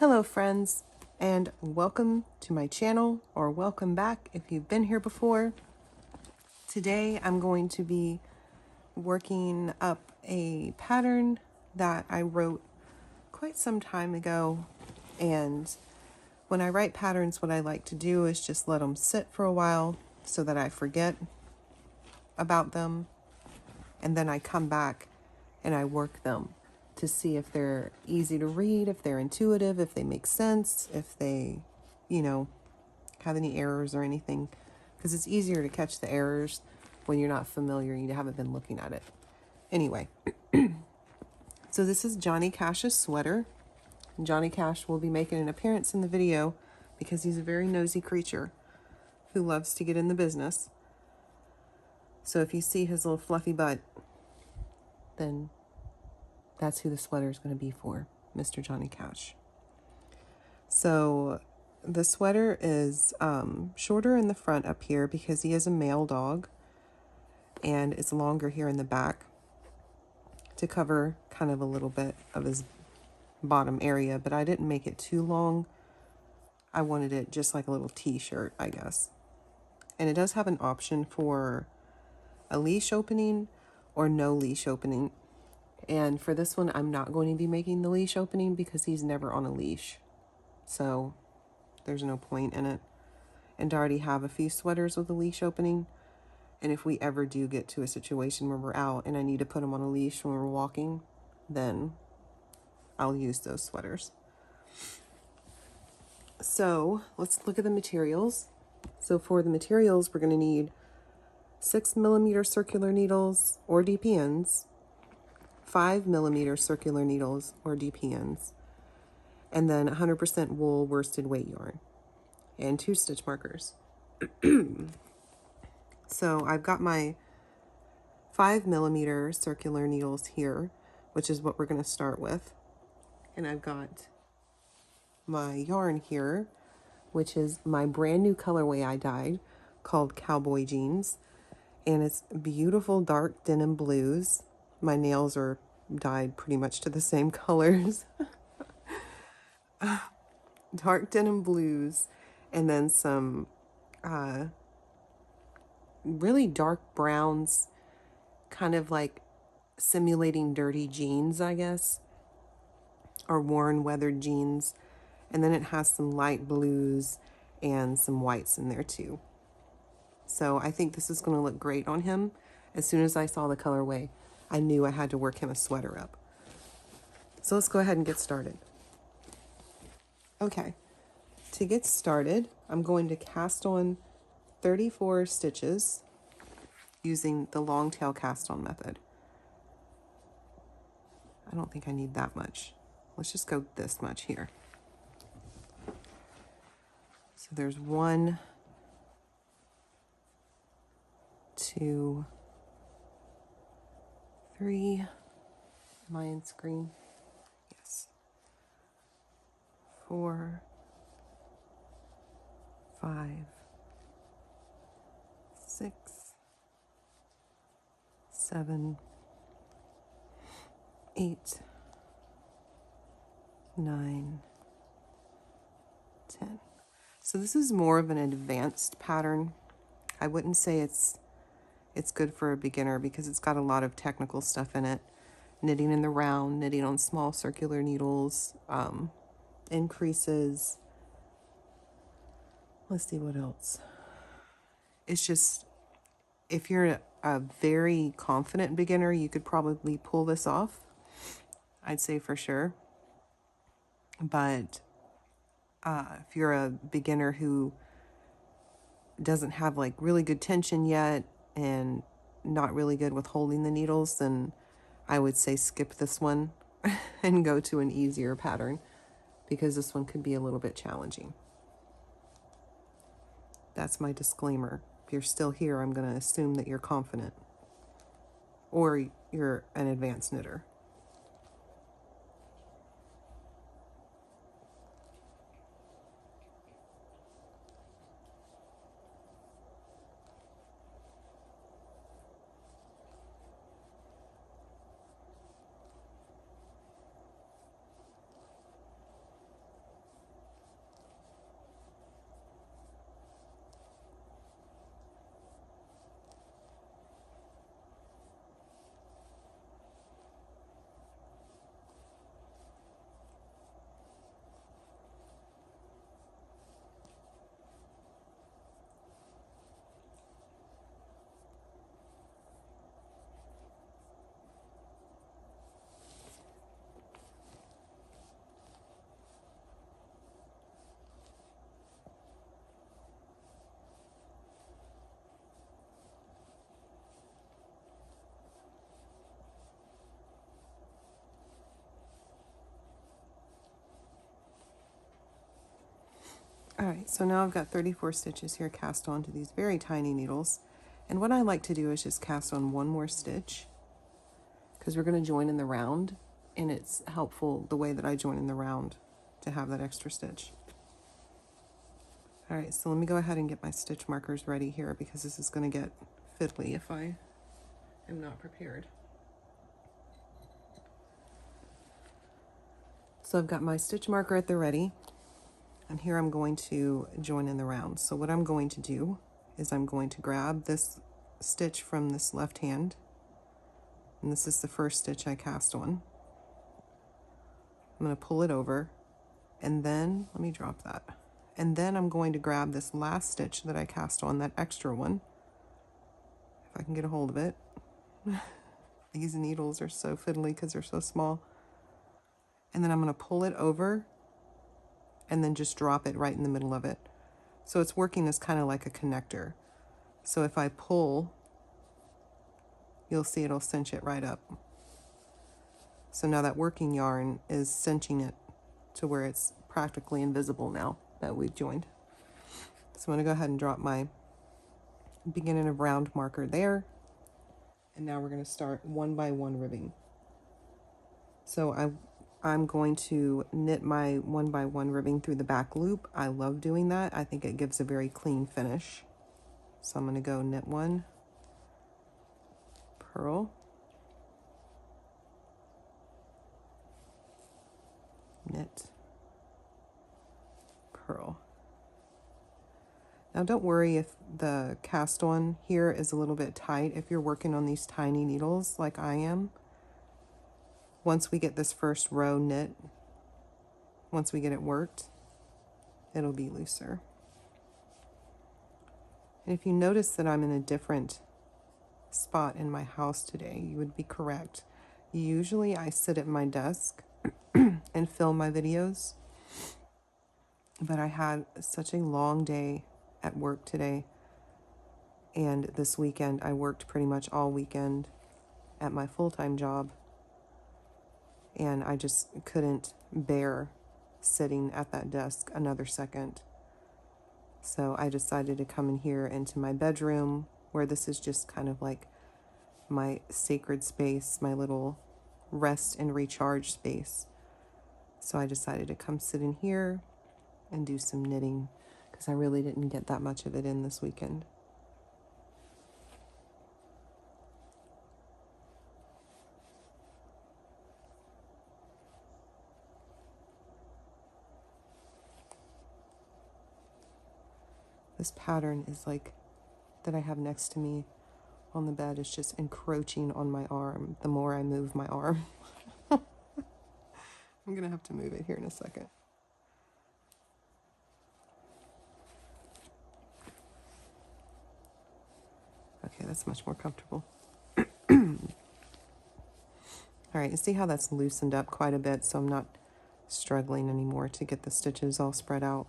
Hello friends, and welcome to my channel, or welcome back if you've been here before. Today I'm going to be working up a pattern that I wrote quite some time ago, and when I write patterns, what I like to do is just let them sit for a while so that I forget about them, and then I come back and I work them to see if they're easy to read, if they're intuitive, if they make sense, if they, have any errors or anything. Because it's easier to catch the errors when you're not familiar, you haven't been looking at it. Anyway, so this is Johnny Cash's sweater. Johnny Cash will be making an appearance in the video because he's a very nosy creature who loves to get in the business. So if you see his little fluffy butt, then that's who the sweater is going to be for, Mr. Johnny Cash. So the sweater is shorter in the front up here because he is a male dog, and it's longer here in the back to cover kind of a little bit of his bottom area, but I didn't make it too long. I wanted it just like a little t-shirt, I guess. And it does have an option for a leash opening or no leash opening. And for this one, I'm not going to be making the leash opening because he's never on a leash. So there's no point in it. And I already have a few sweaters with a leash opening. And if we ever do get to a situation where we're out and I need to put him on a leash when we're walking, then I'll use those sweaters. So let's look at the materials. So for the materials, we're going to need 6mm circular needles or DPNs, 5mm circular needles or DPNs, and then 100% wool worsted weight yarn, and 2 stitch markers. So I've got my 5mm circular needles here, which is what we're going to start with. And I've got my yarn here, which is my brand new colorway I dyed called Cowboy Jeans. And it's beautiful dark denim blues. My nails are dyed pretty much to the same colors. Dark denim blues, and then some really dark browns, kind of like simulating dirty jeans, I guess, or worn weathered jeans. And then it has some light blues and some whites in there too. So I think this is going to look great on him. As soon as I saw the colorway, I knew I had to work him a sweater up. So let's go ahead and get started. Okay, to get started, I'm going to cast on 34 stitches using the long tail cast on method. I don't think I need that much. Let's just go this much here. So there's 1, 2, 3. Am I in screen? Yes. 4, 5, 6, 7, 8, 9, 10. So this is more of an advanced pattern. I wouldn't say it's good for a beginner because it's got a lot of technical stuff in it. Knitting in the round, knitting on small circular needles, increases. Let's see what else. It's just, if you're a very confident beginner, you could probably pull this off. I'd say for sure. But if you're a beginner who doesn't have like really good tension yet and not really good with holding the needles, then I would say skip this one and go to an easier pattern because this one could be a little bit challenging. That's my disclaimer. If you're still here, I'm going to assume that you're confident or you're an advanced knitter. All right, so now I've got 34 stitches here cast onto these very tiny needles. And what I like to do is just cast on one more stitch because we're going to join in the round, and it's helpful the way that I join in the round to have that extra stitch. All right, so let me go ahead and get my stitch markers ready here because this is going to get fiddly if I am not prepared. So I've got my stitch marker at the ready, and here I'm going to join in the round. So what I'm going to do is I'm going to grab this stitch from this left hand, and this is the first stitch I cast on. I'm going to pull it over, and then let me drop that. And then I'm going to grab this last stitch that I cast on, that extra one, if I can get a hold of it. These needles are so fiddly because they're so small. And then I'm going to pull it over and then just drop it right in the middle of it. So it's working as kind of like a connector. So if I pull, you'll see it'll cinch it right up. So now that working yarn is cinching it to where it's practically invisible now that we've joined. So I'm going to go ahead and drop my beginning of round marker there. And now we're going to start one by one ribbing. So I'm going to knit my one by one ribbing through the back loop. I love doing that. I think it gives a very clean finish. So I'm going to go knit one, purl, knit, purl. Now don't worry if the cast on here is a little bit tight if you're working on these tiny needles like I am. Once we get this first row knit, once we get it worked, it'll be looser. And if you notice that I'm in a different spot in my house today, you would be correct. Usually I sit at my desk and film my videos, but I had such a long day at work today, and this weekend I worked pretty much all weekend at my full-time job, and I just couldn't bear sitting at that desk another second. So I decided to come in here into my bedroom, where this is just kind of like my sacred space, my little rest and recharge space. So I decided to come sit in here and do some knitting because I really didn't get that much of it in this weekend. This pattern is like that I have next to me on the bed is just encroaching on my arm the more I move my arm. I'm gonna have to move it here in a second. Okay, that's much more comfortable. All right, you see how that's loosened up quite a bit, so I'm not struggling anymore to get the stitches all spread out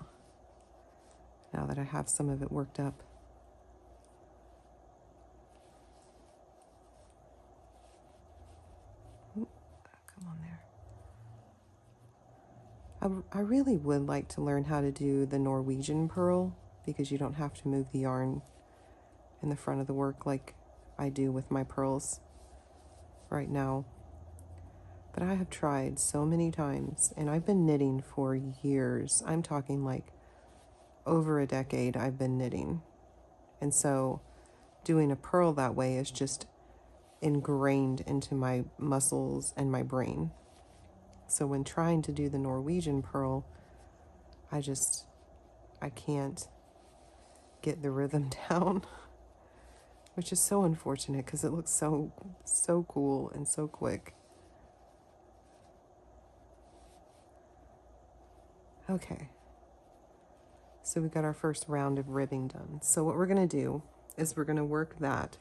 now that I have some of it worked up. Ooh, come on there. I really would like to learn how to do the Norwegian purl because you don't have to move the yarn in the front of the work like I do with my pearls right now. But I have tried so many times, and I've been knitting for years. I'm talking like over a decade I've been knitting. And so doing a purl that way is just ingrained into my muscles and my brain. So when trying to do the Norwegian purl, I can't get the rhythm down, which is so unfortunate because it looks so cool and so quick. Okay, so we got our first round of ribbing done. So what we're going to do is we're going to work that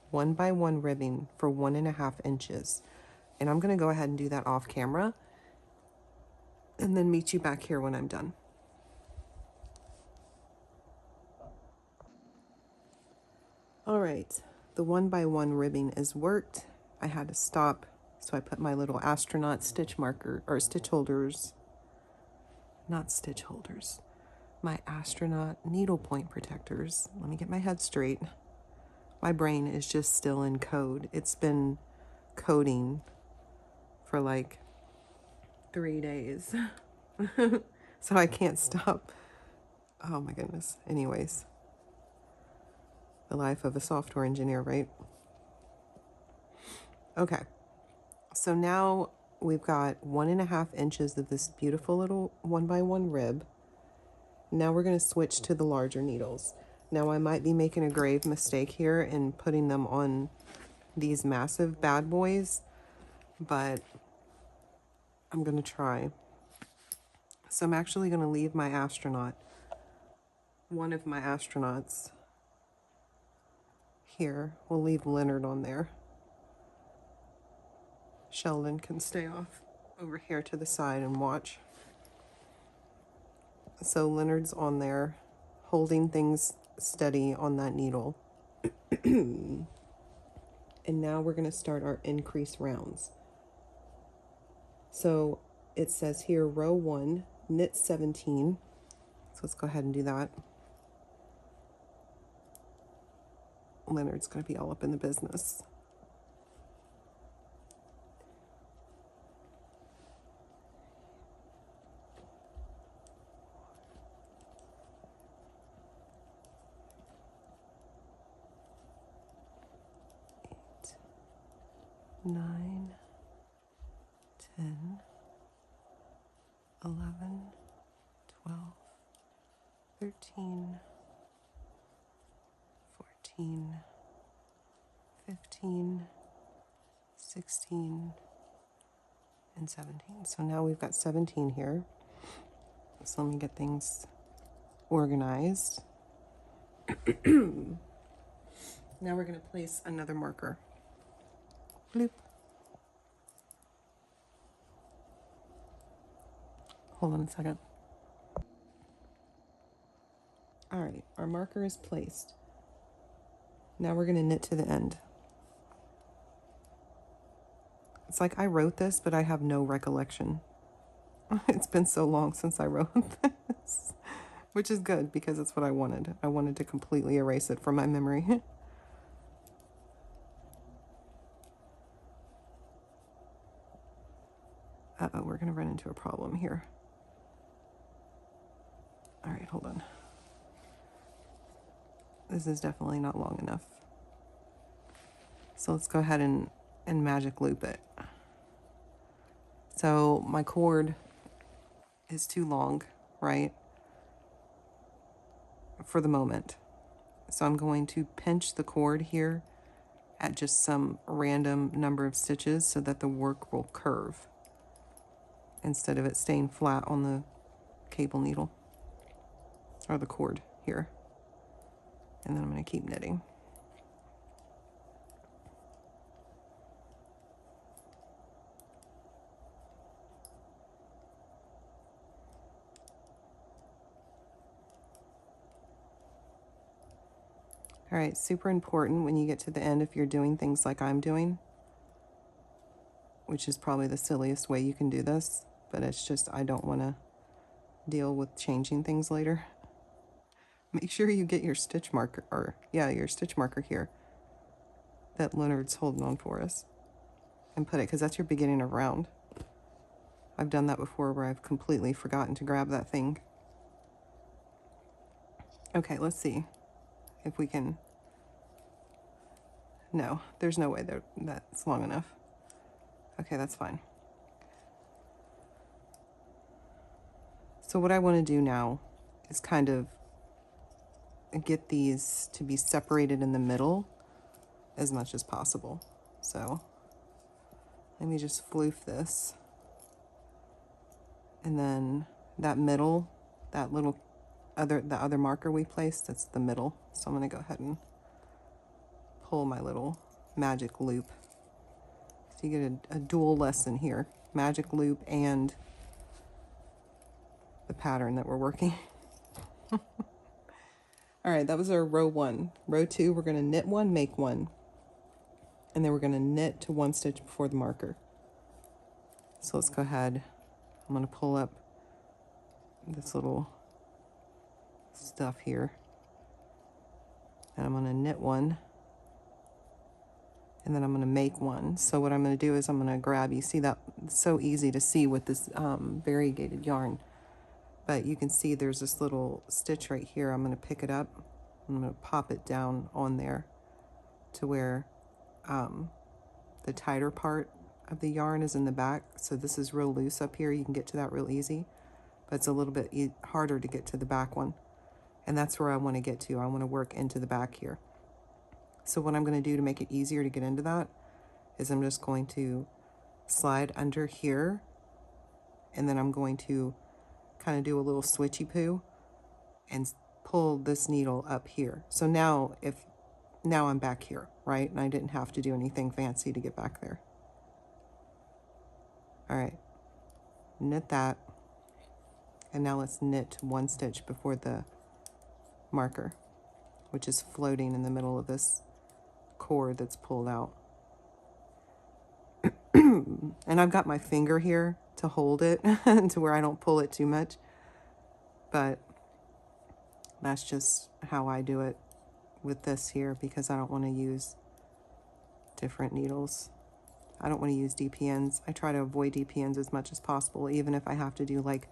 one by one ribbing for 1.5 inches. And I'm going to go ahead and do that off camera and then meet you back here when I'm done. All right, the one by one ribbing is worked. I had to stop, so I put my little astronaut stitch marker or stitch holders, not stitch holders, my astronaut needlepoint protectors. Let me get my head straight. My brain is just still in code. It's been coding for like 3 days. So I can't stop. Oh my goodness. Anyways, the life of a software engineer, right? Okay. So now we've got 1.5 inches of this beautiful little 1x1 rib. Now we're going to switch to the larger needles. Now I might be making a grave mistake here in putting them on these massive bad boys, but I'm going to try. So I'm actually going to leave my astronaut, one of my astronauts here. We'll leave Leonard on there. Sheldon can stay off over here to the side and watch. So Leonard's on there, holding things steady on that needle. And now we're going to start our increase rounds. So it says here, row 1, knit 17. So let's go ahead and do that. Leonard's going to be all up in the business. Nine, 10, 11, 12, 13, 14, 15, 16, and 17. So now we've got 17 here. So let me get things organized. Now we're going to place another marker. Bloop. Hold on a second. All right, our marker is placed. Now we're going to knit to the end. It's like I wrote this, but I have no recollection. It's been so long since I wrote this, which is good because it's what I wanted. I wanted to completely erase it from my memory. Uh-oh, we're going to run into a problem here. All right, hold on. This is definitely not long enough. So let's go ahead and magic loop it. So my cord is too long, right? For the moment. So I'm going to pinch the cord here at just some random number of stitches so that the work will curve instead of it staying flat on the cable needle or the cord here. And then I'm going to keep knitting. All right, super important when you get to the end, if you're doing things like I'm doing, which is probably the silliest way you can do this, but it's just I don't want to deal with changing things later. Make sure you get your stitch marker, or yeah, your stitch marker here that Leonard's holding on for us, and put it, because that's your beginning of round. I've done that before where I've completely forgotten to grab that thing. Okay, let's see if we can. No, there's no way that's long enough. Okay, that's fine. So what I want to do now is kind of get these to be separated in the middle as much as possible. So let me just floof this. And then that middle, that little the other marker we placed, that's the middle. So I'm going to go ahead and pull my little magic loop. So you get a dual lesson here, magic loop and the pattern that we're working. All right, that was our row 1. Row 2, we're going to knit 1, make 1. And then we're going to knit to 1 stitch before the marker. So let's go ahead. I'm going to pull up this little stuff here. And I'm going to knit one. And then I'm going to make one. So what I'm going to do is I'm going to grab, you see that, it's so easy to see with this variegated yarn. But you can see there's this little stitch right here. I'm going to pick it up. I'm going to pop it down on there to where the tighter part of the yarn is in the back. So this is real loose up here. You can get to that real easy. But it's a little bit harder to get to the back one. And that's where I want to get to. I want to work into the back here. So what I'm going to do to make it easier to get into that is I'm just going to slide under here, and then I'm going to kind of do a little switchy poo and pull this needle up here. So now I'm back here, right? And I didn't have to do anything fancy to get back there. All right, knit that. And now let's knit one stitch before the marker, which is floating in the middle of this cord that's pulled out. And I've got my finger here to hold it to where I don't pull it too much, but that's just how I do it with this here, because I don't want to use different needles. I don't want to use DPNs. I try to avoid DPNs as much as possible, even if I have to do like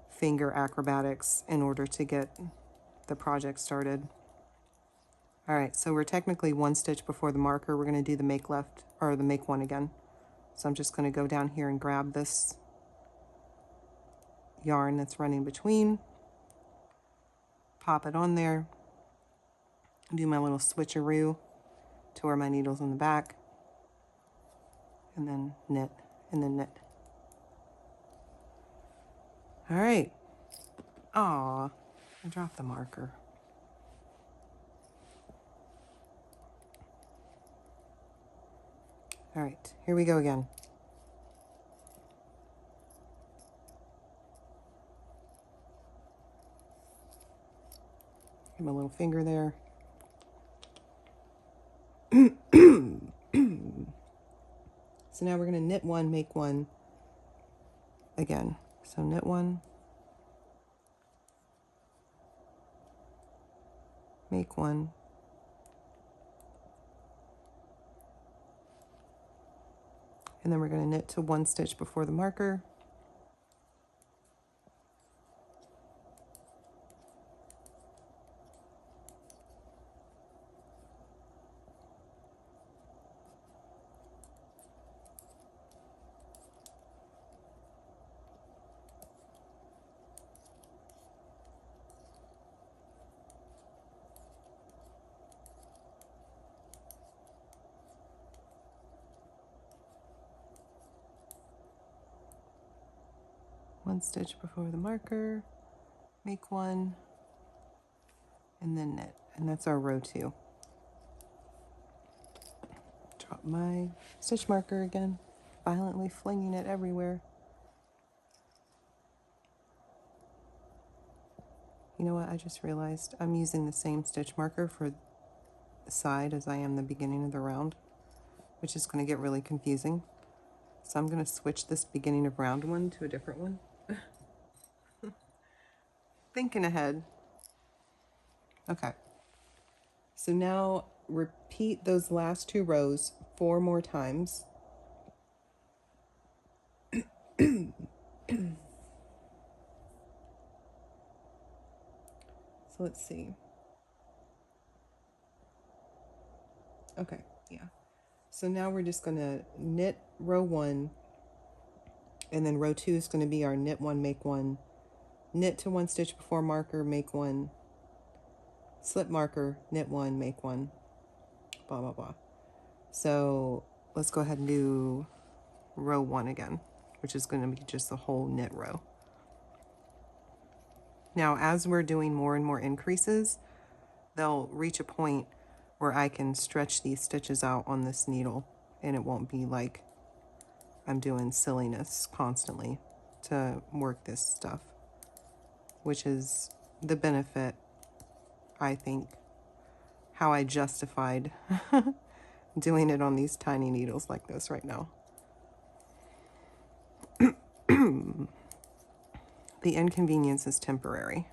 finger acrobatics in order to get the project started. All right, so we're technically one stitch before the marker. We're going to do the make left, or the make one again. So I'm just going to go down here and grab this yarn that's running between, pop it on there, do my little switcheroo to where my needle's in the back, and then knit, and then knit. All right. Aw, I dropped the marker. All right, here we go again. Get my little finger there. So now we're going to knit one, make one again. So knit one, make one, and then we're going to knit to one stitch before the marker. One stitch before the marker, make one, and then knit. And that's our row 2. Drop my stitch marker again, violently flinging it everywhere. You know what, I just realized I'm using the same stitch marker for the side as I am the beginning of the round, which is going to get really confusing. So I'm going to switch this beginning of round one to a different one. Thinking ahead. Okay. So now repeat those last 2 rows 4 more times. So let's see. Okay, yeah. So now we're just going to knit row 1, and then row 2 is going to be our knit 1, make 1, knit to 1 stitch before marker, make 1, slip marker, knit 1, make 1, blah, blah, blah. So let's go ahead and do row 1 again, which is going to be just the whole knit row. Now, as we're doing more and more increases, they'll reach a point where I can stretch these stitches out on this needle, and it won't be like I'm doing silliness constantly to work this stuff, which is the benefit, I think, how I justified doing it on these tiny needles like this right now. The inconvenience is temporary.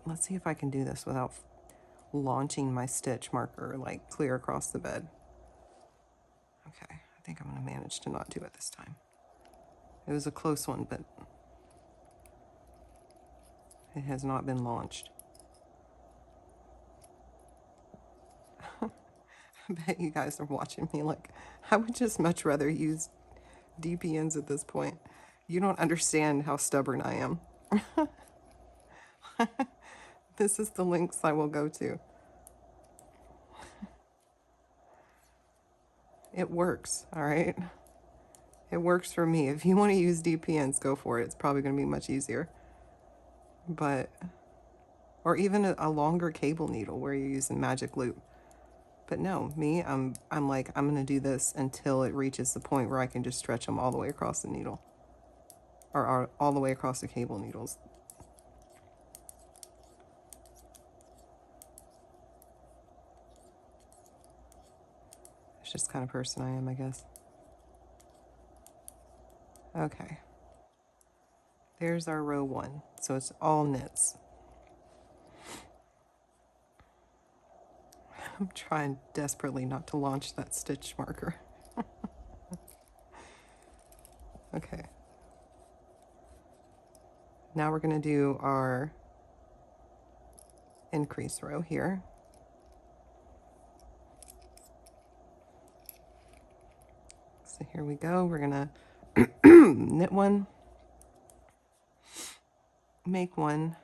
let's see if I can do this without launching my stitch marker like clear across the bed. Okay, I think I'm going to manage to not do it this time. It was a close one, but it has not been launched. I bet you guys are watching me like, I would just much rather use DPNs at this point. You don't understand how stubborn I am. This is the links I will go to. It works, all right? It works for me. If you want to use DPNs, go for it. It's probably going to be much easier. But, or even a longer cable needle where you're using magic loop. But no, me, I'm like, I'm going to do this until it reaches the point where I can just stretch them all the way across the needle. Or all the way across the cable needles. It's just the kind of person I am, I guess. Okay. There's our row 1. So it's all knits. I'm trying desperately not to launch that stitch marker. Okay. Now we're going to do our increase row here. So here we go. We're going to knit one, make one,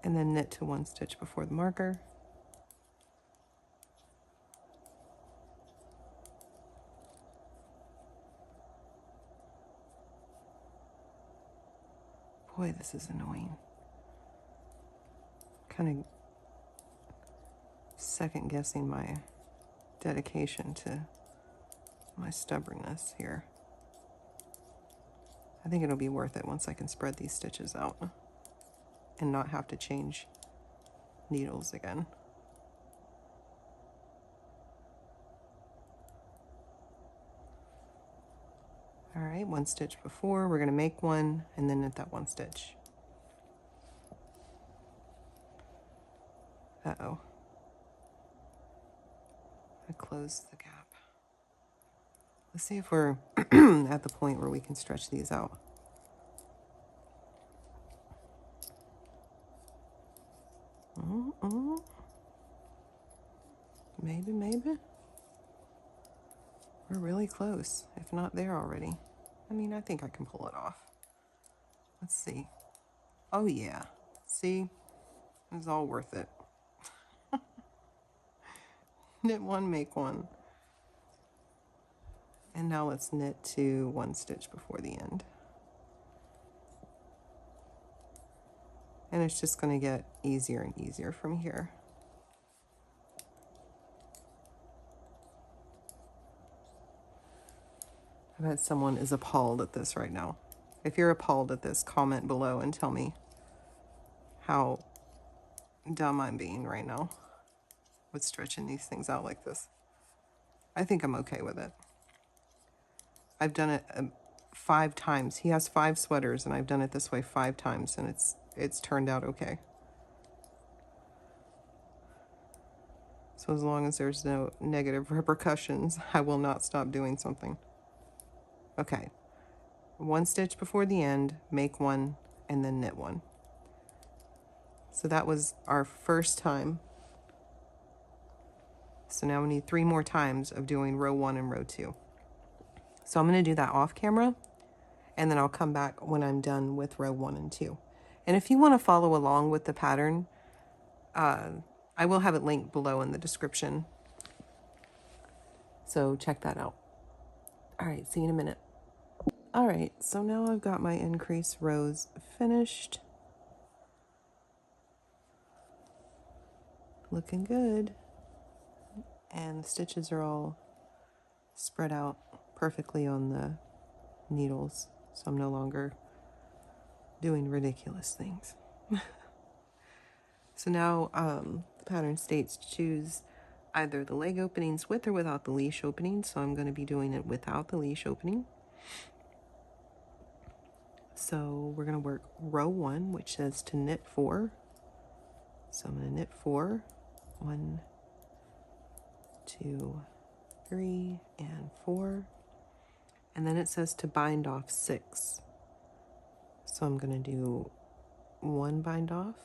and then knit to 1 stitch before the marker. Boy, this is annoying. Kind of second guessing my dedication to my stubbornness here. I think it'll be worth it once I can spread these stitches out and not have to change needles again. All right, 1 stitch before, we're going to make one and then knit that 1 stitch. Uh-oh. I closed the gap. Let's see if we're at the point where we can stretch these out. Maybe, maybe. We're really close, if not there already. I mean, I think I can pull it off. Let's see. Oh yeah, see? It was all worth it. Knit one, make one. And now let's knit to 1 stitch before the end. And it's just going to get easier and easier from here. I bet someone is appalled at this right now. If you're appalled at this, comment below and tell me how dumb I'm being right now with stretching these things out like this. I think I'm okay with it. I've done it 5 times. He has 5 sweaters, and I've done it this way 5 times, and it's turned out okay. So as long as there's no negative repercussions, I will not stop doing something. Okay. 1 stitch before the end, make one, and then knit one. So that was our first time. So now we need 3 more times of doing row 1 and row 2. So I'm going to do that off camera, and then I'll come back when I'm done with row 1 and 2. And if you want to follow along with the pattern, I will have it linked below in the description. So check that out. All right, see you in a minute. All right, so now I've got my increase rows finished. Looking good. And the stitches are all spread out perfectly on the needles, so I'm no longer doing ridiculous things. So now the pattern states choose either the leg openings with or without the leash opening, so I'm going to be doing it without the leash opening. So we're going to work row 1, which says to knit 4. So I'm going to knit 4, 1, 2, 3, and 4. And then it says to bind off 6. So I'm going to do 1 bind off,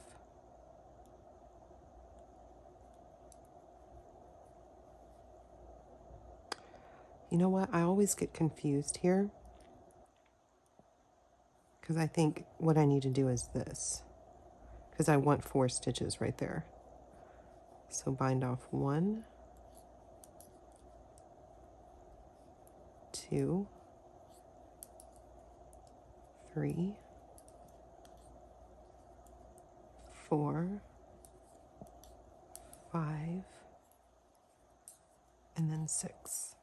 you know what, I always get confused here because I think what I need to do is this, because I want 4 stitches right there. So bind off 1, 2, 3, 4, 5, and then 6.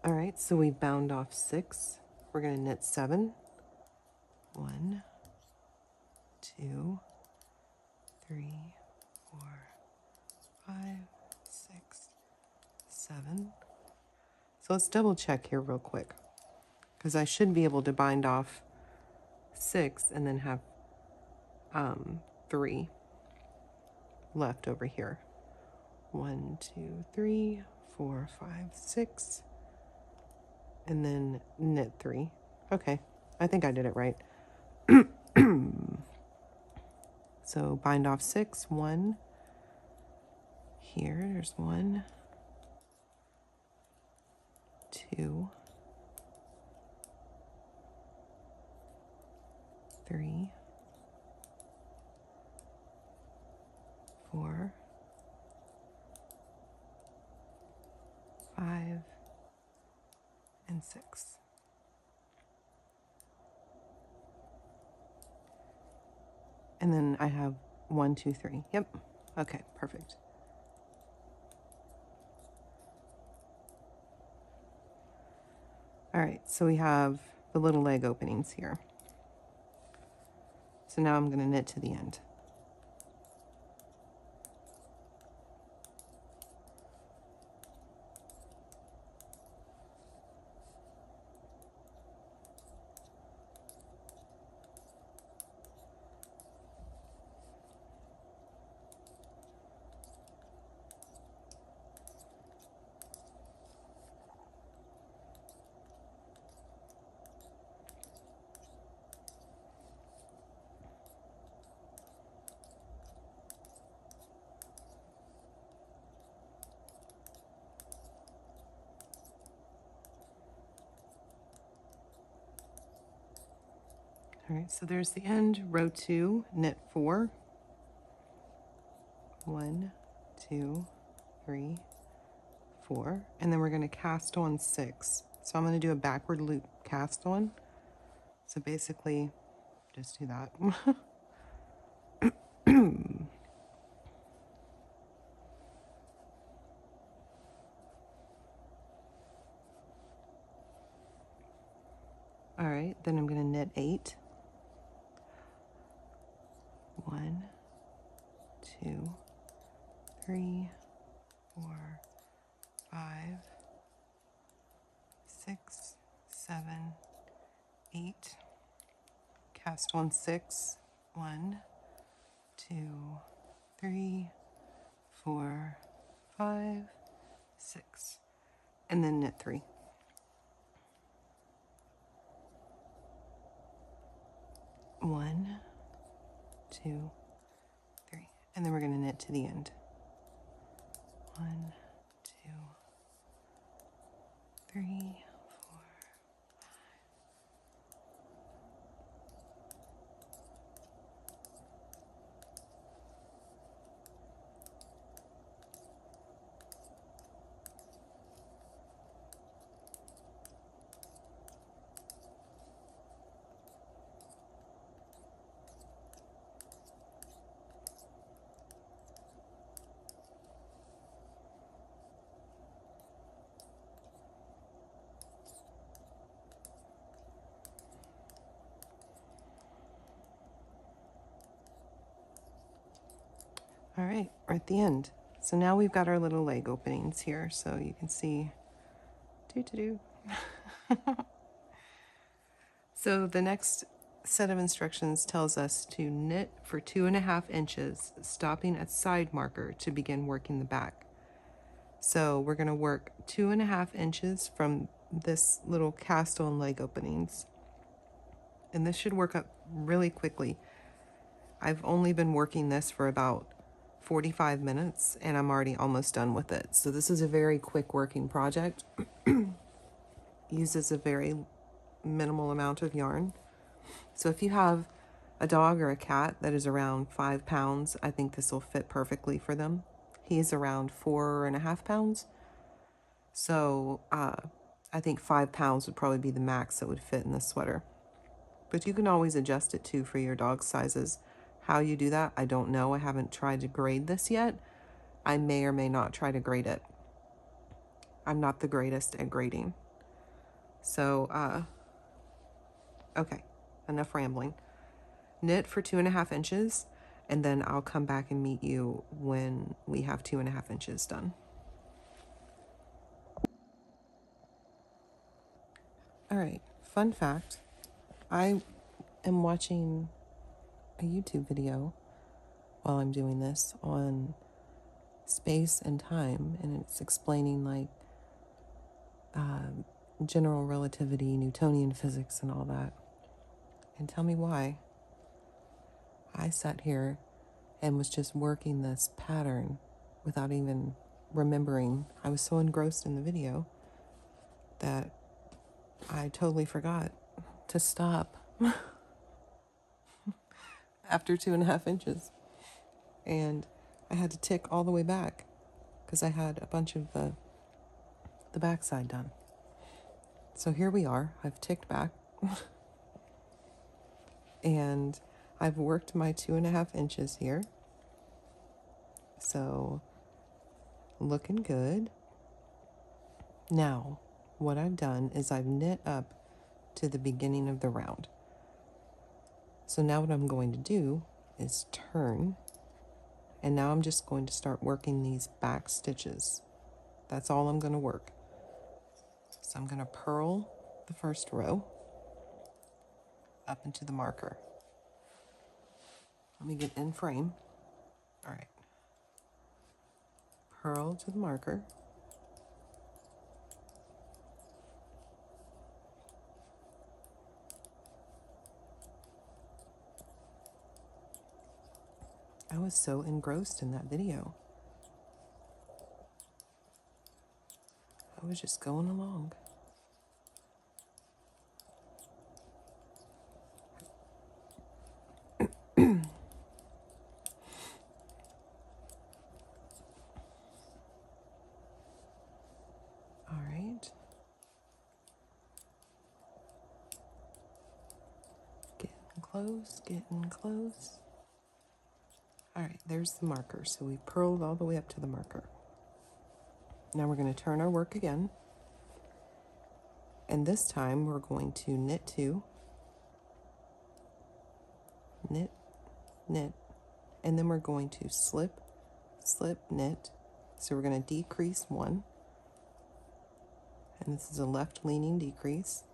All right, so we bound off 6. We're going to knit 7. 1, 2, 3, 4, 5, 6, 7. So let's double check here real quick, because I should be able to bind off 6 and then have 3 left over here. 1, 2, 3, 4, 5, 6, and then knit 3. Okay, I think I did it right. So bind off 6, 1. Here, there's 1, 2, 3, 4, 5, and 6. And then I have 1, 2, 3. Yep. Okay, perfect. All right, so we have the little leg openings here. So now I'm going to knit to the end. All right, so there's the end, row 2, knit 4. 1, 2, 3, 4, and then we're going to cast on 6. So I'm going to do a backward loop cast on. So basically, just do that. All right, then I'm going to knit 8. 1, 2, 3, 4, 5, 6, 7, 8. Cast on 6. 1, 2, 3, 4, 5, 6, and then knit 3. 1, 2, 3, and then we're going to knit to the end. 1, 2, 3, 4. All right, we're at the end. So now we've got our little leg openings here, so you can see. So the next set of instructions tells us to knit for 2.5 inches, stopping at side marker to begin working the back. So we're going to work 2.5 inches from this little cast on leg openings. And this should work up really quickly. I've only been working this for about 45 minutes and I'm already almost done with it. So this is a very quick working project. Uses a very minimal amount of yarn. So if you have a dog or a cat that is around 5 pounds, I think this will fit perfectly for them. He's around 4.5 pounds. So I think 5 pounds would probably be the max that would fit in this sweater. But you can always adjust it too for your dog sizes. How you do that, I don't know. I haven't tried to grade this yet. I may or may not try to grade it. I'm not the greatest at grading. So, okay, enough rambling. Knit for 2.5 inches, and then I'll come back and meet you when we have 2.5 inches done. All right, fun fact. I am watching a YouTube video while I'm doing this on space and time, and it's explaining like general relativity, Newtonian physics, and all that. And tell me why I sat here and was just working this pattern without even remembering. I was so engrossed in the video that I totally forgot to stop after 2.5 inches. And I had to tick all the way back because I had a bunch of the backside done. So here we are. I've ticked back and I've worked my 2.5 inches here. So looking good. Now, what I've done is I've knit up to the beginning of the round. So now what I'm going to do is turn, and now I'm just going to start working these back stitches. That's all I'm going to work. So I'm going to purl the first row up into the marker. Let me get in frame. All right. Purl to the marker. I was so engrossed in that video. I was just going along. All right. Getting close, getting close. All right, there's the marker. So we purled all the way up to the marker. Now we're going to turn our work again. And this time we're going to knit 2, knit, knit, and then we're going to slip, slip, knit. So we're going to decrease 1. And this is a left leaning decrease.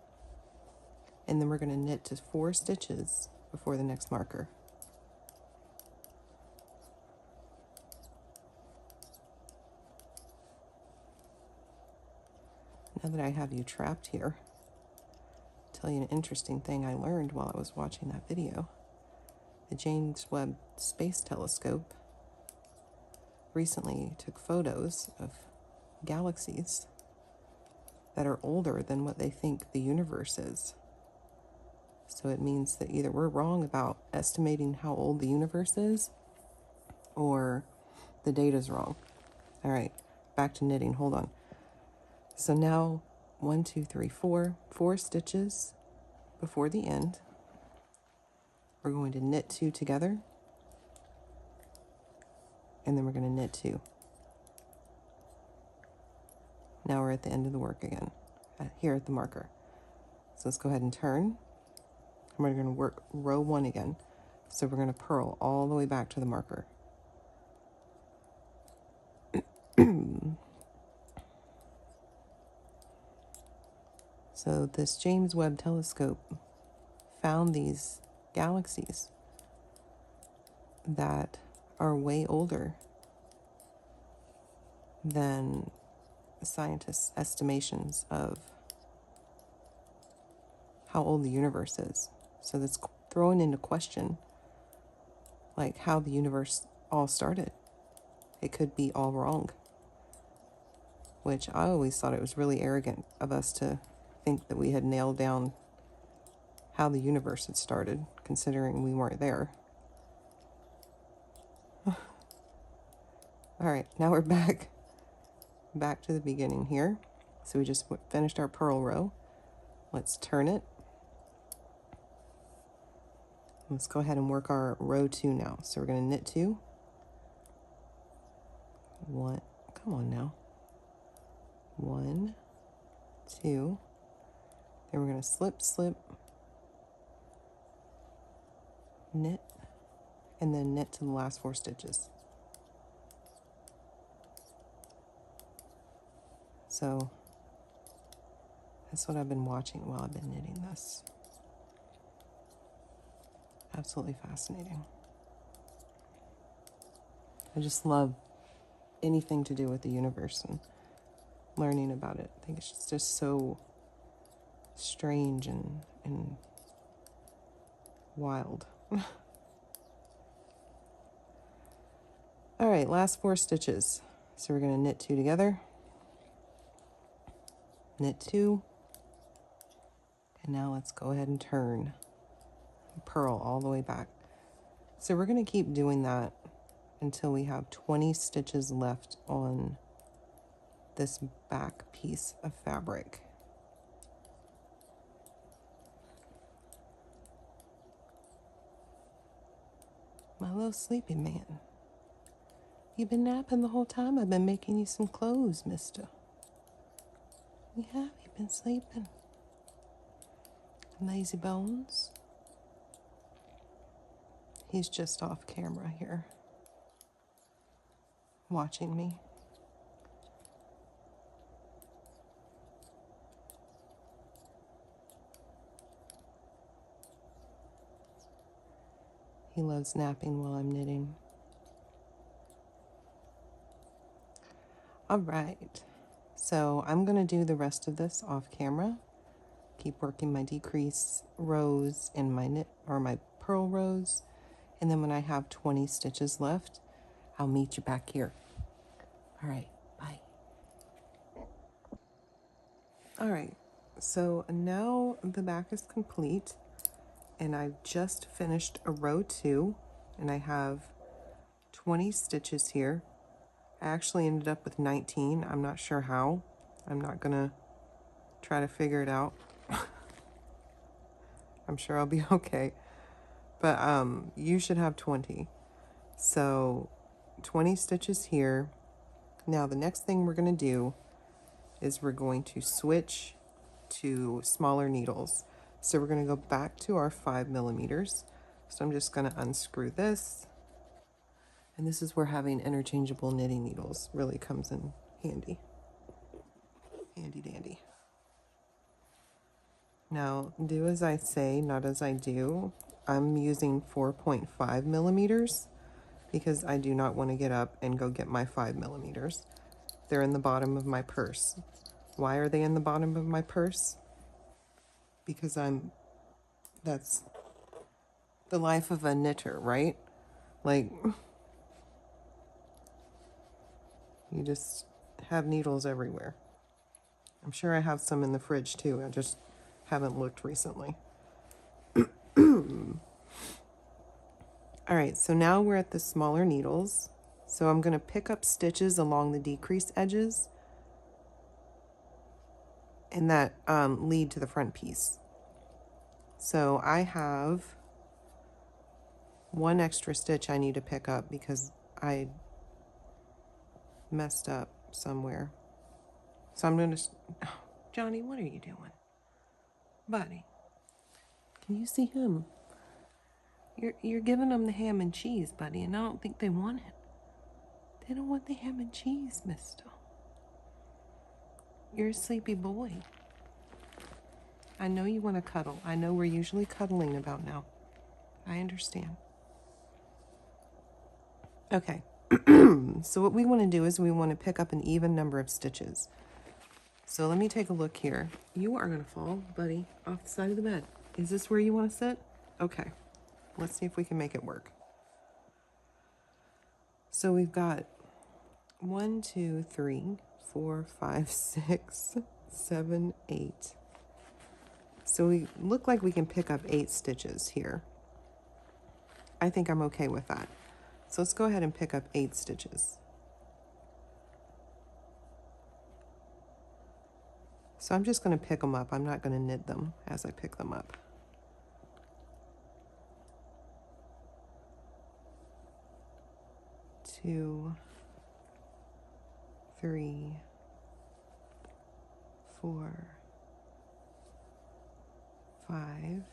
And then we're going to knit to 4 stitches before the next marker. Now that I have you trapped here, I'll tell you an interesting thing I learned while I was watching that video. The James Webb Space Telescope recently took photos of galaxies that are older than what they think the universe is. So it means that either we're wrong about estimating how old the universe is, or the data's wrong. All right, back to knitting. Hold on. So now 1, 2, 3, 4 stitches before the end. We're going to knit 2 together, and then we're going to knit 2. Now we're at the end of the work again, here at the marker. So let's go ahead and turn. And we're going to work row 1 again. So we're going to purl all the way back to the marker. So this James Webb telescope found these galaxies that are way older than scientists' estimations of how old the universe is. So that's throwing into question like how the universe all started. It could be all wrong, which I always thought it was really arrogant of us to think that we had nailed down how the universe had started, considering we weren't there. All right, now we're back to the beginning here. So we just finished our purl row. Let's turn it. Let's go ahead and work our row 2 now. So we're going to knit 2. 1, come on now. 1, 2. Then we're going to slip, slip, knit, and then knit to the last 4 stitches. So that's what I've been watching while I've been knitting this. Absolutely fascinating. I just love anything to do with the universe and learning about it. I think it's just so strange and wild. All right, last 4 stitches. So we're going to knit 2 together, knit 2, and now let's go ahead and turn, purl all the way back. So we're going to keep doing that until we have 20 stitches left on this back piece of fabric. My little sleepy man. You've been napping the whole time I've been making you some clothes, mister. You have, you've been sleeping. Lazy bones. He's just off camera here, watching me. He loves napping while I'm knitting. All right, so I'm gonna do the rest of this off camera. Keep working my decrease rows and my knit or my purl rows. And then when I have 20 stitches left, I'll meet you back here. All right, bye. All right, so now the back is complete and I've just finished a row 2 and I have 20 stitches here. I actually ended up with 19. I'm not sure how. I'm not gonna try to figure it out. I'm sure I'll be okay. But you should have 20. So 20 stitches here. Now the next thing we're gonna do is we're going to switch to smaller needles. So we're gonna go back to our 5mm. So I'm just gonna unscrew this. And this is where having interchangeable knitting needles really comes in handy. Handy dandy. Now, do as I say, not as I do. I'm using 4.5mm because I do not want to get up and go get my 5mm. They're in the bottom of my purse. Why are they in the bottom of my purse? Because that's the life of a knitter, right? Like, you just have needles everywhere. I'm sure I have some in the fridge too. I just haven't looked recently. All right, so now we're at the smaller needles. So I'm going to pick up stitches along the decrease edges and that lead to the front piece. So I have 1 extra stitch I need to pick up because I messed up somewhere. So I'm going to, oh, Johnny, what are you doing? Buddy, can you see him? You're giving them the ham and cheese, buddy, and I don't think they want it. They don't want the ham and cheese, mister. You're a sleepy boy. I know you want to cuddle. I know we're usually cuddling about now. I understand. Okay. So what we want to do is we want to pick up an even number of stitches. So let me take a look here. You are going to fall, buddy, off the side of the bed. Is this where you want to sit? Okay. Let's see if we can make it work. So we've got 1, 2, 3, 4, 5, 6, 7, 8. So we look like we can pick up 8 stitches here. I think I'm okay with that. So let's go ahead and pick up 8 stitches. So I'm just going to pick them up. I'm not going to knit them as I pick them up. Two, 3, 4, 5,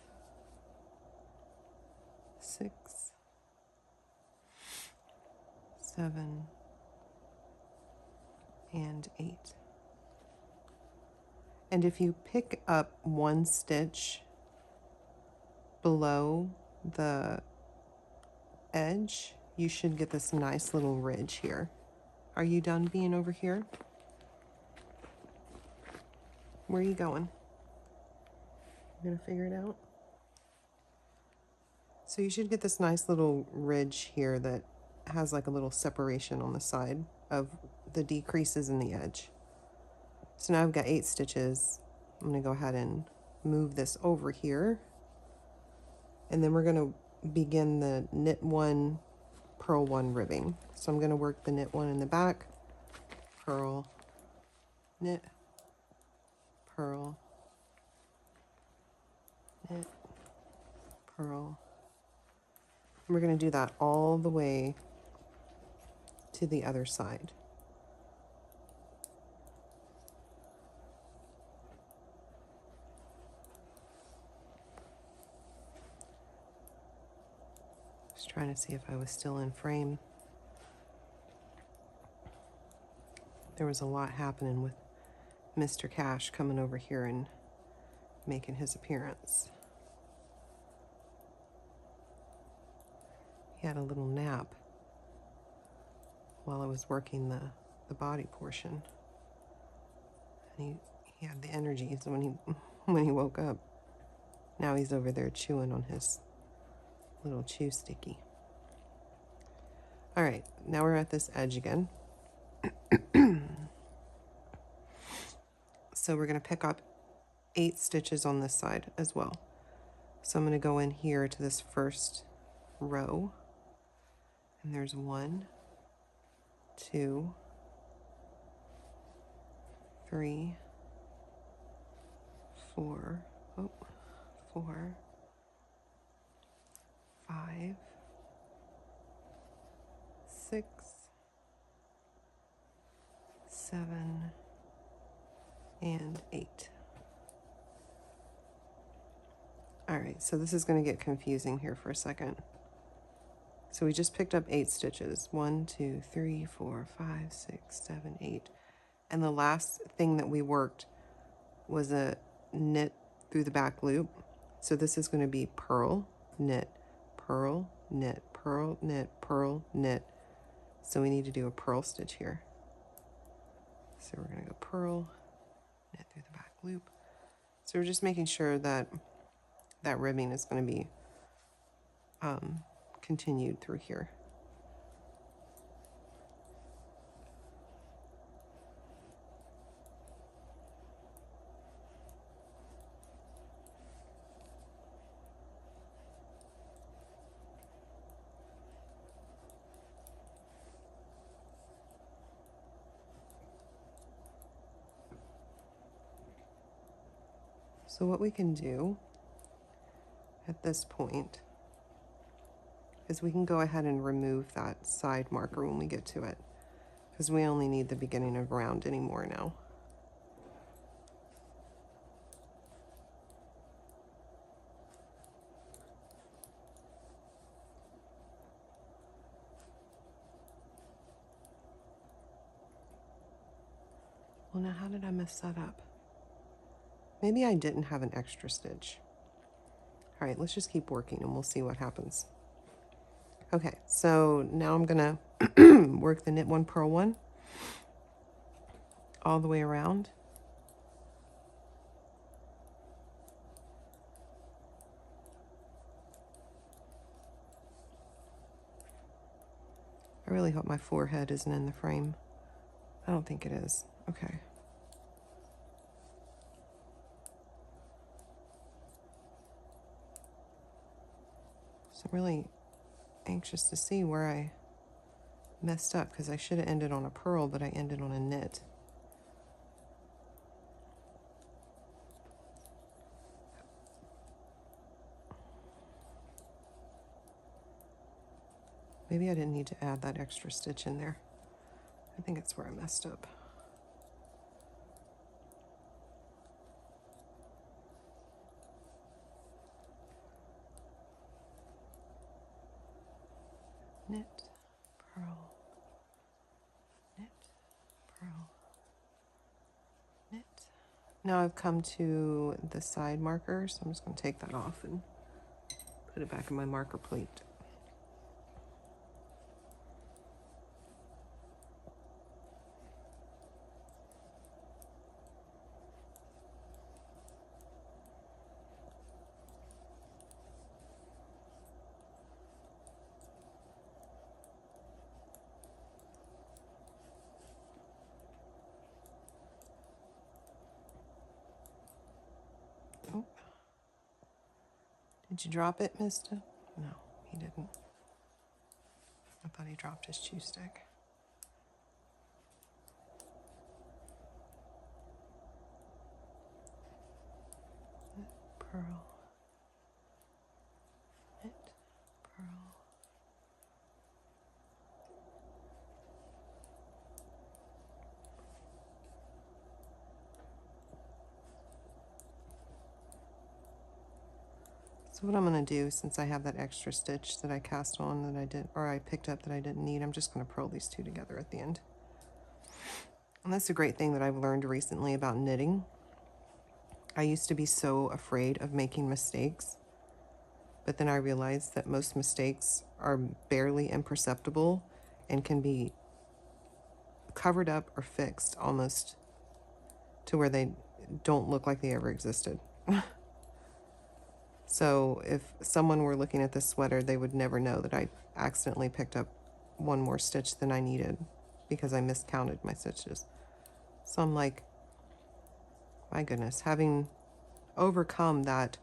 6, 7, and 8. And if you pick up 1 stitch below the edge, you should get this nice little ridge here. Are you done being over here? Where are you going? You gonna figure it out? So you should get this nice little ridge here that has like a little separation on the side of the decreases in the edge. So now I've got 8 stitches. I'm going to go ahead and move this over here. And then we're going to begin the knit 1, purl 1 ribbing. So I'm going to work the knit 1 in the back, purl, knit, purl, knit, purl. And we're going to do that all the way to the other side. Just trying to see if I was still in frame. There was a lot happening with Mr. Cash coming over here and making his appearance. He had a little nap while I was working the body portion. And he had the energy when he woke up. Now he's over there chewing on his little chew sticky. All right, now we're at this edge again. So we're going to pick up 8 stitches on this side as well. So I'm going to go in here to this first row, and there's 1, 2, 3, 4, 4, 5, 6, 7, and 8. All right, so this is going to get confusing here for a second. So we just picked up 8 stitches. 1, 2, 3, 4, 5, 6, 7, 8. And the last thing that we worked was a knit through the back loop. So this is going to be purl, knit, purl, knit, purl, knit, purl, knit. So we need to do a purl stitch here. So we're going to go purl, knit through the back loop. So we're just making sure that that ribbing is going to be continued through here. So what we can do at this point is we can go ahead and remove that side marker when we get to it, because we only need the beginning of round anymore now. Well, now how did I mess that up? Maybe I didn't have an extra stitch. All right, let's just keep working and we'll see what happens. Okay, so now I'm gonna work the knit one, purl one all the way around. I really hope my forehead isn't in the frame. I don't think it is. Okay. So I'm really anxious to see where I messed up because I should have ended on a purl, but I ended on a knit. Maybe I didn't need to add that extra stitch in there. I think it's where I messed up. Knit, purl, knit, purl, knit. Now I've come to the side marker, so I'm just going to take that off and put it back in my marker plate. Oh. Did you drop it, mister? No, he didn't. I thought he dropped his chew stick. Knit, purl, knit, purl. So what I'm going to do, since I have that extra stitch that I cast on that I did, or I picked up that I didn't need, I'm just going to purl these two together at the end. And that's a great thing that I've learned recently about knitting. I used to be so afraid of making mistakes, but then I realized that most mistakes are barely imperceptible and can be covered up or fixed almost to where they don't look like they ever existed. So if someone were looking at this sweater, they would never know that I accidentally picked up one more stitch than I needed because I miscounted my stitches. So I'm like, my goodness, having overcome that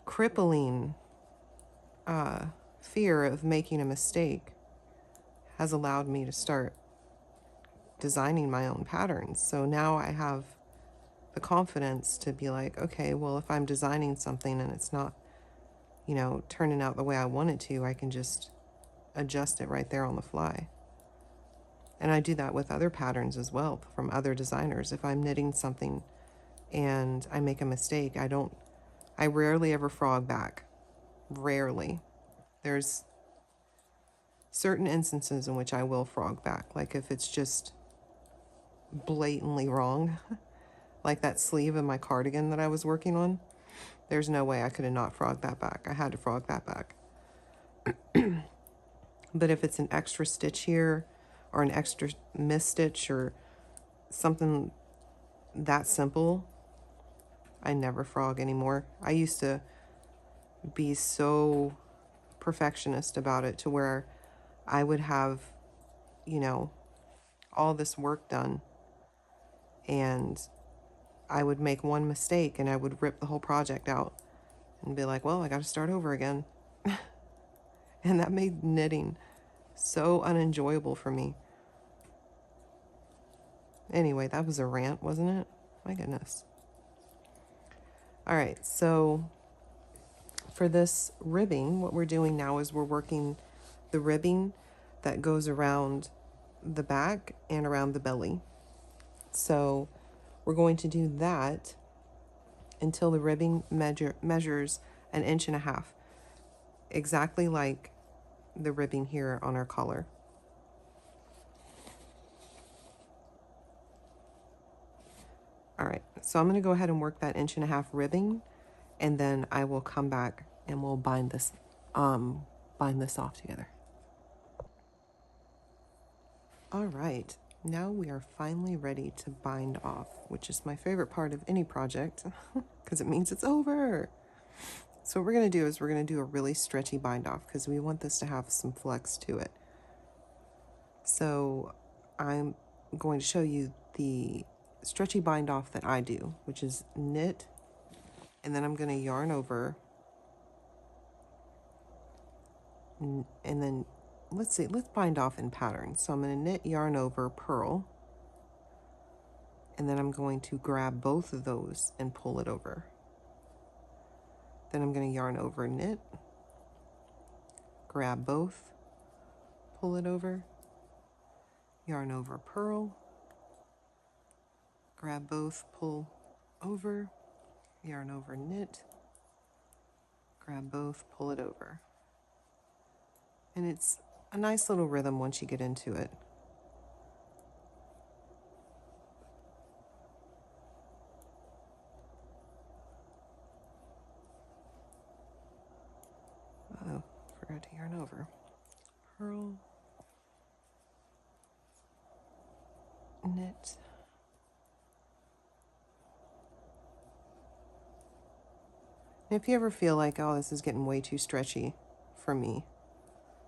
crippling fear of making a mistake has allowed me to start designing my own patterns. So now I have the confidence to be like, okay, well, if I'm designing something and it's not, you know, turning out the way I want it to, I can just adjust it right there on the fly. And I do that with other patterns as well from other designers. If I'm knitting something and I make a mistake, I rarely ever frog back. Rarely. There's certain instances in which I will frog back, like if it's just blatantly wrong, like that sleeve of my cardigan that I was working on. There's no way I could have not frogged that back. I had to frog that back. But if it's an extra stitch here or an extra misstitch or something that simple, I never frog anymore. I used to be so perfectionist about it to where I would have, you know, all this work done and I would make one mistake and I would rip the whole project out and be like, well, I got to start over again. And that made knitting so unenjoyable for me. Anyway, that was a rant, wasn't it? My goodness. All right, so for this ribbing, what we're doing now is we're working the ribbing that goes around the back and around the belly. So we're going to do that until the ribbing measures 1.5 inches, exactly like the ribbing here on our collar. So I'm going to go ahead and work that 1.5 inch ribbing, and then I will come back and we'll bind this off together. All right, now we are finally ready to bind off, which is my favorite part of any project because it means it's over. So what we're going to do is we're going to do a really stretchy bind off because we want this to have some flex to it. So I'm going to show you the stretchy bind off that I do, which is knit, and then I'm going to yarn over, and then let's bind off in patterns. So I'm going to knit, yarn over, purl, and then I'm going to grab both of those and pull it over. Then I'm going to yarn over, knit, grab both, pull it over, yarn over, purl, grab both, pull over, yarn over, knit, grab both, pull it over. And it's a nice little rhythm once you get into it. Oh, forgot to yarn over. Purl, knit, and if you ever feel like, oh, this is getting way too stretchy for me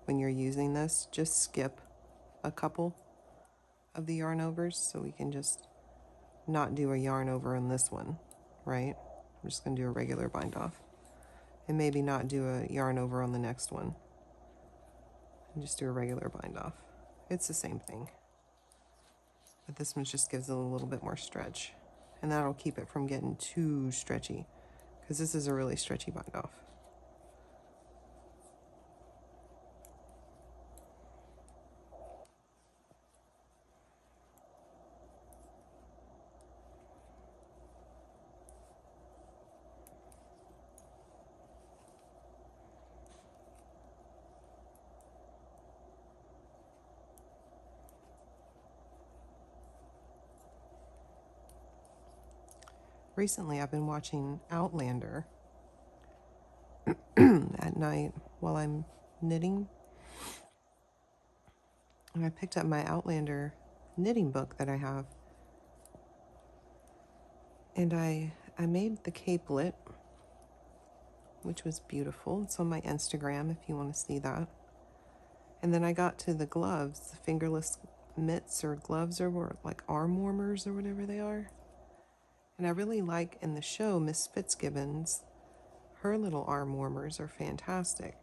when you're using this, just skip a couple of the yarn overs so we can just not do a yarn over on this one, right? I'm just going to do a regular bind off, and maybe not do a yarn over on the next one, and just do a regular bind off. It's the same thing, but this one just gives it a little bit more stretch, and that'll keep it from getting too stretchy, because this is a really stretchy bind off. Recently, I've been watching Outlander at night while I'm knitting. And I picked up my Outlander knitting book that I have. And I made the capelet, which was beautiful. It's on my Instagram if you want to see that. And then I got to the gloves, the fingerless mitts or gloves or like arm warmers or whatever they are. And I really like in the show, Miss Fitzgibbons, her little arm warmers are fantastic.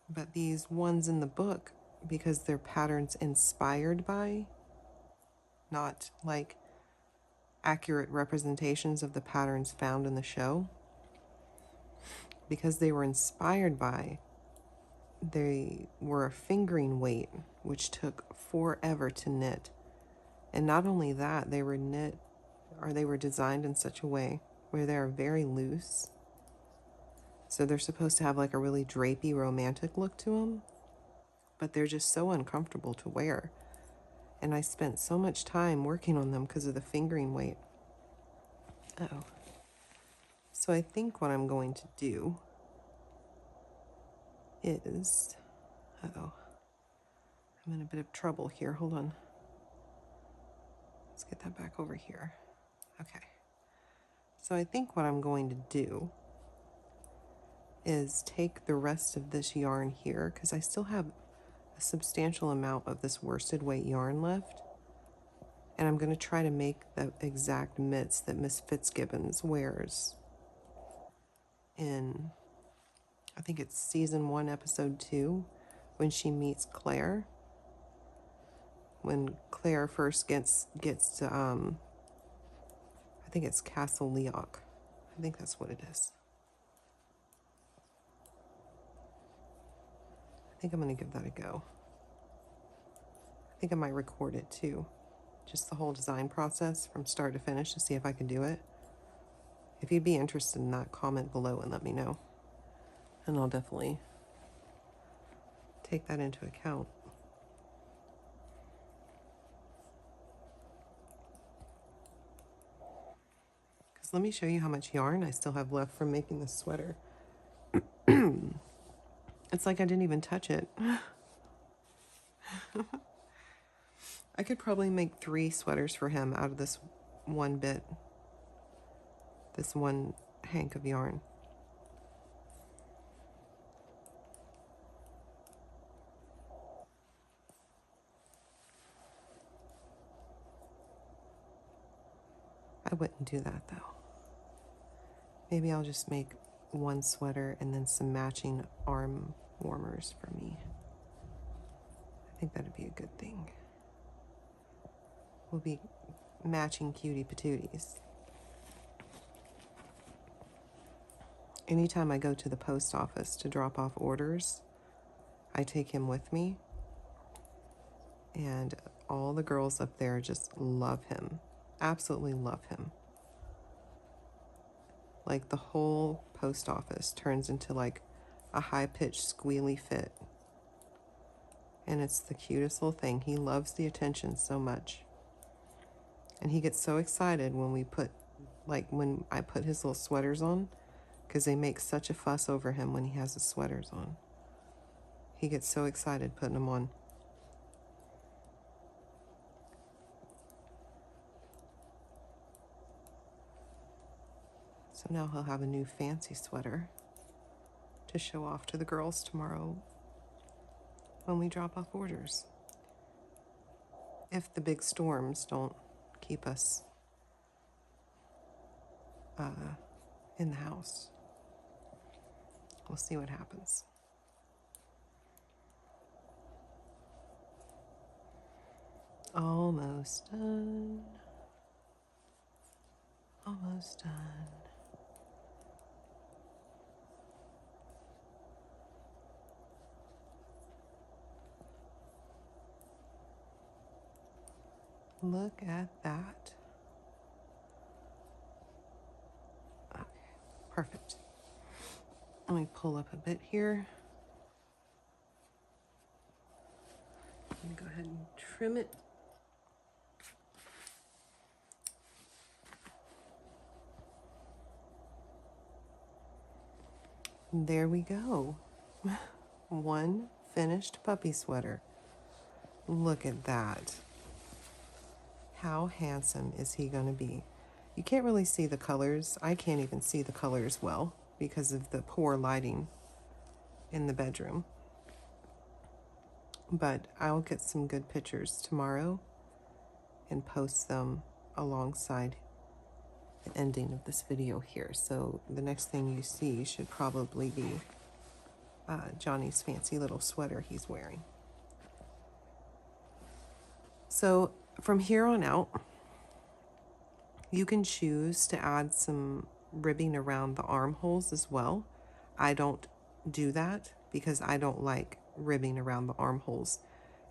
But these ones in the book, because they're patterns inspired by, not like accurate representations of the patterns found in the show, because they were inspired by, they were a fingering weight, which took forever to knit. And not only that, they were knit, or they were designed in such a way where they are very loose. So they're supposed to have like a really drapey, romantic look to them, but they're just so uncomfortable to wear. And I spent so much time working on them because of the fingering weight. Uh-oh. So I think what I'm going to do is, I'm in a bit of trouble here. Hold on. Let's get that back over here. Okay. So I think what I'm going to do is take the rest of this yarn here, because I still have a substantial amount of this worsted weight yarn left. And I'm going to try to make the exact mitts that Miss Fitzgibbons wears in, I think it's season 1, episode 2, when she meets Claire. When Claire first gets to, I think it's Castle Leoch. I think that's what it is. I think I'm going to give that a go. I think I might record it too. Just the whole design process from start to finish to see if I can do it. If you'd be interested in that, comment below and let me know. And I'll definitely take that into account. Because let me show you how much yarn I still have left from making this sweater. It's like I didn't even touch it. I could probably make 3 sweaters for him out of this one bit, this one hank of yarn. I wouldn't do that though. Maybe I'll just make 1 sweater and then some matching arm warmers for me. I think that'd be a good thing. We'll be matching cutie patooties. Anytime I go to the post office to drop off orders, I take him with me, and all the girls up there just love him. Absolutely love him. Like the whole post office turns into like a high-pitched squealy fit. And it's the cutest little thing. He loves the attention so much. And he gets so excited when we put, like when I put his little sweaters on, because they make such a fuss over him when he has his sweaters on. He gets so excited putting them on. So now he'll have a new fancy sweater to show off to the girls tomorrow when we drop off orders. If the big storms don't keep us in the house. We'll see what happens. Almost done. Almost done. Look at that. Okay, perfect. Let me pull up a bit here. Let me go ahead and trim it. There we go. One finished puppy sweater. Look at that. How handsome is he going to be? You can't really see the colors. I can't even see the colors well because of the poor lighting in the bedroom. But I'll get some good pictures tomorrow and post them alongside the ending of this video here. So the next thing you see should probably be Johnny's fancy little sweater he's wearing. So from here on out, you can choose to add some ribbing around the armholes as well. I don't do that because I don't like ribbing around the armholes.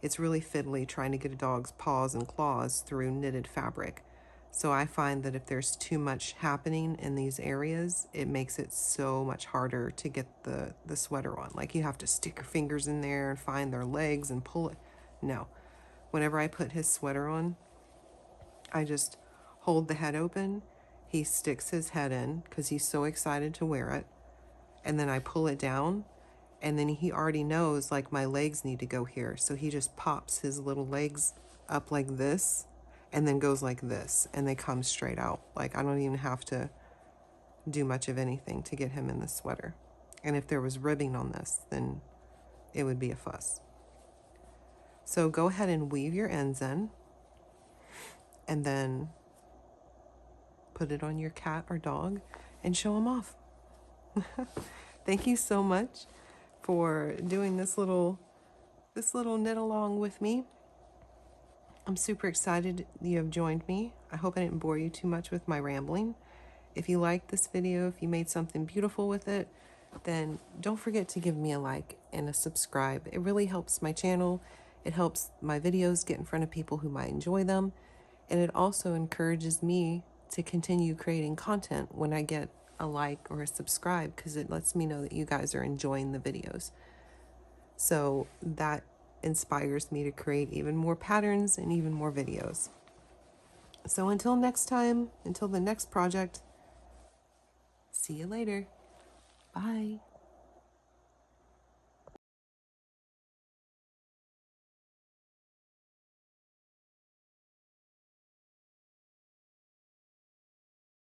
It's really fiddly trying to get a dog's paws and claws through knitted fabric. So I find that if there's too much happening in these areas, it makes it so much harder to get the sweater on. Like you have to stick your fingers in there and find their legs and pull it. No. Whenever I put his sweater on, I just hold the head open. He sticks his head in because he's so excited to wear it. And then I pull it down, and then he already knows like my legs need to go here. So he just pops his little legs up like this and then goes like this, and they come straight out. Like I don't even have to do much of anything to get him in the sweater. And if there was ribbing on this, then it would be a fuss. So go ahead and weave your ends in, and then put it on your cat or dog and show them off. Thank you so much for doing this little knit along with me. I'm super excited you have joined me. I hope I didn't bore you too much with my rambling. If you liked this video, if you made something beautiful with it, then don't forget to give me a like and a subscribe. It really helps my channel. It helps my videos get in front of people who might enjoy them. And it also encourages me to continue creating content when I get a like or a subscribe, because it lets me know that you guys are enjoying the videos. So that inspires me to create even more patterns and even more videos. So until next time, until the next project, See you later. Bye.